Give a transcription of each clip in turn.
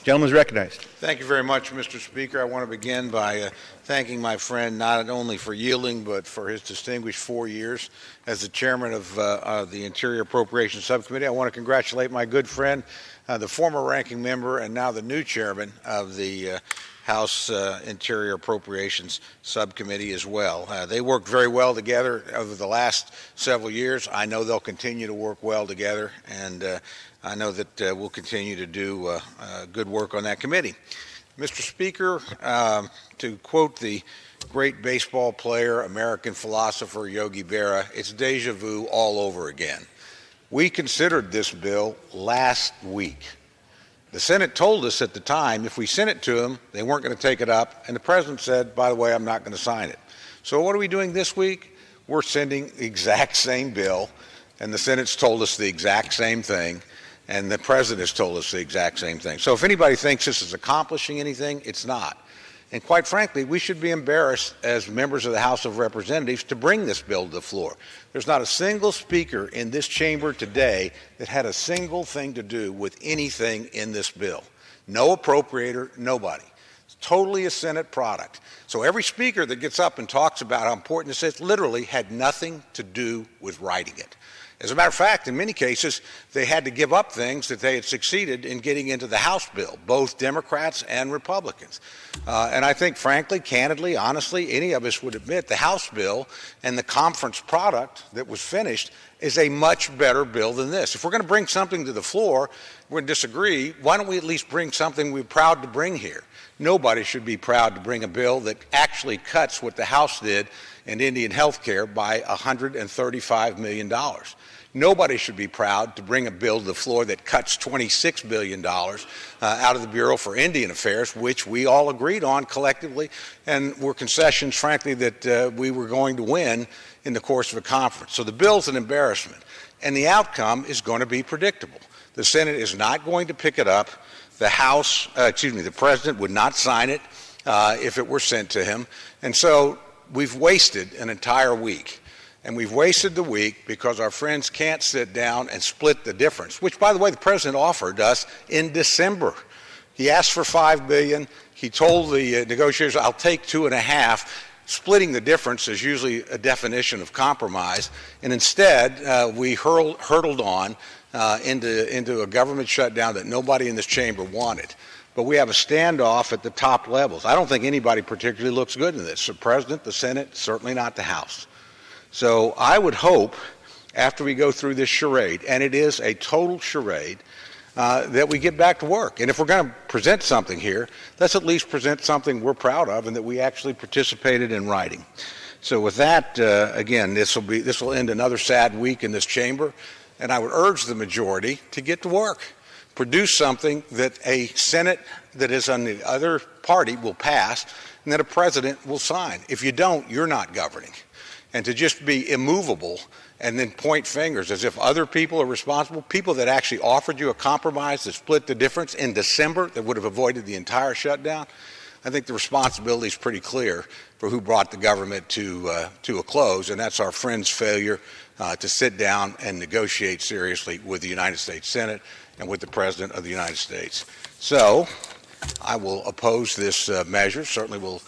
Gentleman is recognized. Thank you very much, Mr. Speaker. I want to begin by thanking my friend not only for yielding, but for his distinguished 4 years as the chairman of the Interior Appropriations Subcommittee. I want to congratulate my good friend, the former ranking member and now the new chairman of the House Interior Appropriations Subcommittee as well. They worked very well together over the last several years. I know they'll continue to work well together, and I know that we'll continue to do good work on that committee. Mr. Speaker, to quote the great baseball player, American philosopher Yogi Berra, it's deja vu all over again. We considered this bill last week. The Senate told us at the time if we sent it to them, they weren't going to take it up, and the President said, by the way, I'm not going to sign it. So what are we doing this week? We're sending the exact same bill, and the Senate's told us the exact same thing, and the President has told us the exact same thing. So if anybody thinks this is accomplishing anything, it's not. And quite frankly, we should be embarrassed as members of the House of Representatives to bring this bill to the floor. There's not a single speaker in this chamber today that had a single thing to do with anything in this bill. No appropriator, nobody. It's totally a Senate product. So every speaker that gets up and talks about how important this is literally had nothing to do with writing it. As a matter of fact, in many cases, they had to give up things that they had succeeded in getting into the House bill, both Democrats and Republicans. And I think, frankly, candidly, honestly, any of us would admit the House bill and the conference product that was finished is a much better bill than this. If we're going to bring something to the floor, we're going to disagree. Why don't we at least bring something we're proud to bring here? Nobody should be proud to bring a bill that actually cuts what the House did in Indian health care by $135 million. Nobody should be proud to bring a bill to the floor that cuts $26 billion out of the Bureau for Indian Affairs, which we all agreed on collectively, and were concessions, frankly, that we were going to win in the course of a conference. So the bill's an embarrassment, and the outcome is going to be predictable. The Senate is not going to pick it up. The President would not sign it if it were sent to him. And so we've wasted an entire week. And we've wasted the week because our friends can't sit down and split the difference, which, by the way, the President offered us in December. He asked for $5 billion. He told the negotiators, I'll take $2.5 billion. Splitting the difference is usually a definition of compromise. And instead, we hurtled on into a government shutdown that nobody in this chamber wanted. But we have a standoff at the top levels. I don't think anybody particularly looks good in this. The President, the Senate, certainly not the House. So I would hope, after we go through this charade, and it is a total charade, that we get back to work. And if we're going to present something here, let's at least present something we're proud of and that we actually participated in writing. So with that, again, this will end another sad week in this chamber, and I would urge the majority to get to work. Produce something that a Senate that is on the other party will pass and that a president will sign. If you don't, you're not governing. And to just be immovable and then point fingers as if other people are responsible, people that actually offered you a compromise that split the difference in December that would have avoided the entire shutdown, I think the responsibility is pretty clear for who brought the government to a close, and that's our friend's failure to sit down and negotiate seriously with the United States Senate and with the President of the United States. So I will oppose this measure, certainly will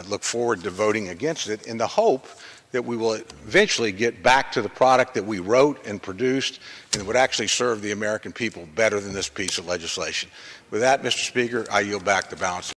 look forward to voting against it in the hope that we will eventually get back to the product that we wrote and produced and that would actually serve the American people better than this piece of legislation. With that, Mr. Speaker, I yield back the balance.